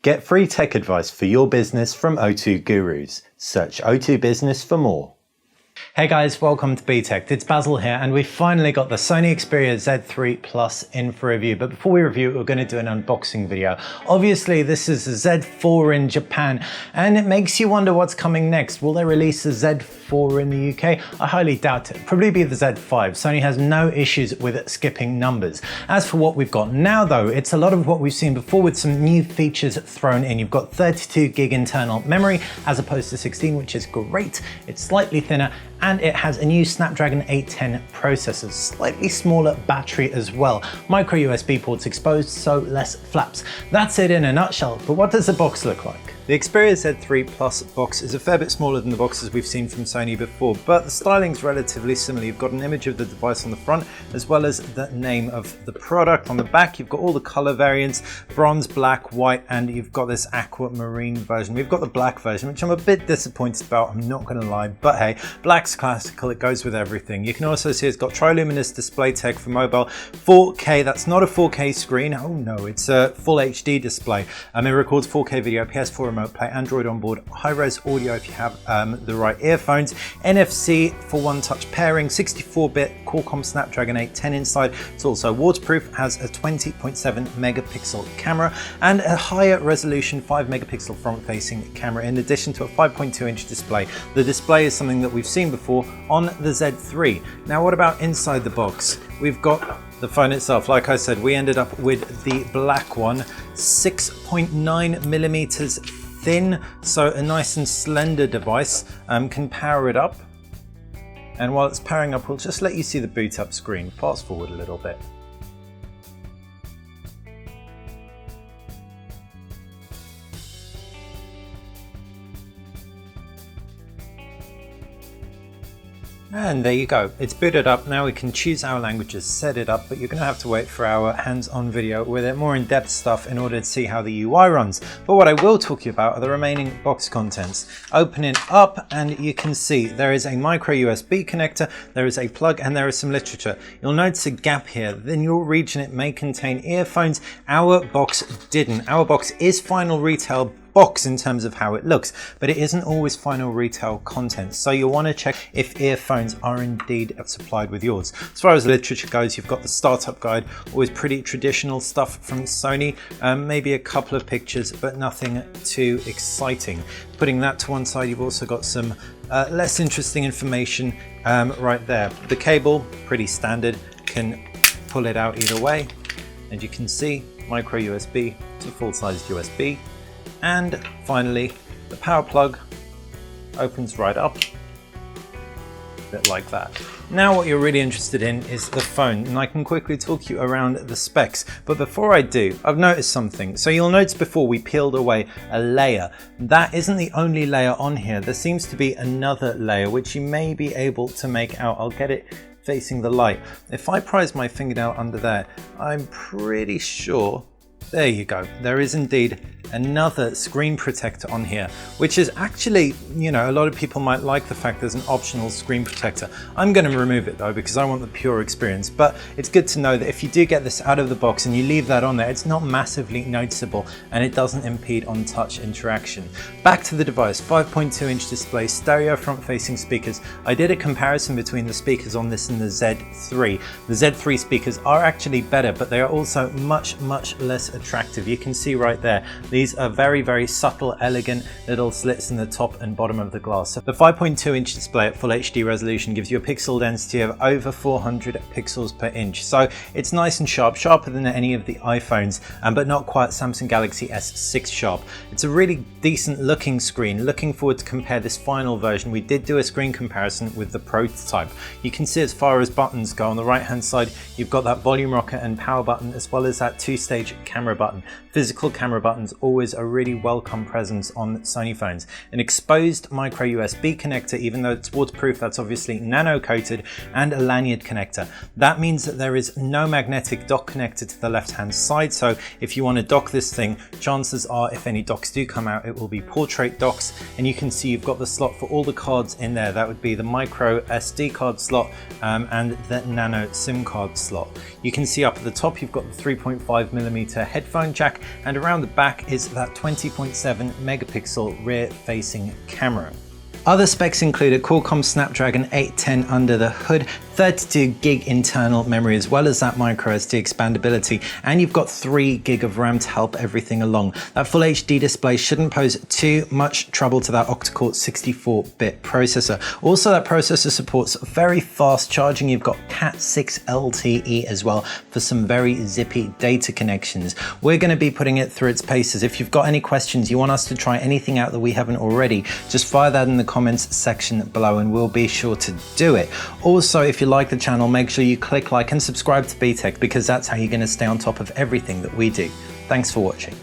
Get free tech advice for your business from O2 Gurus. Search O2 Business for more. Hey guys, welcome to BTech. It's Basil here, and we've finally got the Sony Xperia Z3 Plus in for review. But before we review it, we're going to do an unboxing video. Obviously, this is a Z4 in Japan, and it makes you wonder what's coming next. Will they release a Z4 in the UK? I highly doubt it. Probably be the Z5. Sony has no issues with skipping numbers. As for what we've got now, though, it's a lot of what we've seen before with some new features thrown in. You've got 32 gig internal memory as opposed to 16, which is great. It's slightly thinner, and it has a new Snapdragon 810 processor, slightly smaller battery as well. Micro USB ports exposed, so less flaps. That's it in a nutshell, but what does the box look like? The Xperia Z3 Plus box is a fair bit smaller than the boxes we've seen from Sony before, but the styling's relatively similar. You've got an image of the device on the front, as well as the name of the product. On the back, you've got all the color variants, bronze, black, white, and you've got this aquamarine version. We've got the black version, which I'm a bit disappointed about, I'm not gonna lie, but hey, black's classical, it goes with everything. You can also see it's got triluminous display tech for mobile, 4K, that's not a 4K screen, oh no, it's a full HD display. It records 4K video, PS4 remote play, Android on board, high-res audio if you have the right earphones, NFC for one-touch pairing, 64-bit Qualcomm Snapdragon 810 inside. It's also waterproof, has a 20.7 megapixel camera and a higher resolution 5 megapixel front-facing camera, in addition to a 5.2-inch display. The display is something that we've seen before on the Z3. Now, what about inside the box? We've got the phone itself. Like I said, we ended up with the black one, 6.9 millimeters thin, so a nice and slender device. Can power it up, and while it's powering up, we'll just let you see the boot up screen. Fast forward a little bit. And there you go, it's booted up. Now we can choose our languages, set it up, but you're gonna have to wait for our hands-on video with it, more in-depth stuff, in order to see how the UI runs. But what I will talk to you about are the remaining box contents. Opening up, and you can see there is a micro USB connector, there is a plug, and there is some literature. You'll notice a gap here. In your region, it may contain earphones. Our box didn't. Our box is final retail box in terms of how it looks, but it isn't always final retail content, so you'll want to check if earphones are indeed supplied with yours. As far as the literature goes, you've got the startup guide, always pretty traditional stuff from Sony, maybe a couple of pictures, but nothing too exciting. Putting that to one side, you've also got some less interesting information right there. The cable, pretty standard, can pull it out either way, and you can see micro USB to full-sized USB. And finally, the power plug opens right up, a bit like that. Now what you're really interested in is the phone, and I can quickly talk you around the specs. But before I do, I've noticed something. So you'll notice before we peeled away a layer. That isn't the only layer on here. There seems to be another layer, which you may be able to make out. I'll get it facing the light. If I prise my fingernail under there, I'm pretty sure, there you go, there is indeed another screen protector on here, which is actually, you know, a lot of people might like the fact there's an optional screen protector. I'm going to remove it though, because I want the pure experience, but it's good to know that if you do get this out of the box and you leave that on there, it's not massively noticeable and it doesn't impede on touch interaction. Back to the device, 5.2-inch display, stereo front-facing speakers. I did a comparison between the speakers on this and the Z3. The Z3 speakers are actually better, but they are also much less attractive. You can see right there, these are very, very subtle, elegant little slits in the top and bottom of the glass. So the 5.2-inch display at full HD resolution gives you a pixel density of over 400 pixels per inch. So it's nice and sharp, sharper than any of the iPhones, but not quite Samsung Galaxy S6 sharp. It's a really decent looking screen. Looking forward to compare this final version. We did do a screen comparison with the prototype. You can see as far as buttons go, on the right hand side, you've got that volume rocker and power button, as well as that two-stage camera button. Physical camera buttons always a really welcome presence on Sony phones. An exposed micro USB connector, even though it's waterproof, that's obviously nano coated, and a lanyard connector. That means that there is no magnetic dock connector to the left hand side, so if you want to dock this thing, chances are if any docks do come out, it will be portrait docks, and you can see you've got the slot for all the cards in there. That would be the micro SD card slot and the nano SIM card slot. You can see up at the top you've got the 3.5mm headphone jack, and around the back is that 20.7 megapixel rear-facing camera. Other specs included Qualcomm Snapdragon 810 under the hood, 32 gig internal memory, as well as that micro SD expandability, and you've got 3 gig of RAM to help everything along. That full HD display shouldn't pose too much trouble to that octa-core 64-bit processor. Also, that processor supports very fast charging. You've got Cat 6 LTE as well for some very zippy data connections. We're going to be putting it through its paces. If you've got any questions, you want us to try anything out that we haven't already, just fire that in the comments section below and we'll be sure to do it. Also, if you like the channel, make sure you click like and subscribe to BTech, because that's how you're going to stay on top of everything that we do. Thanks for watching.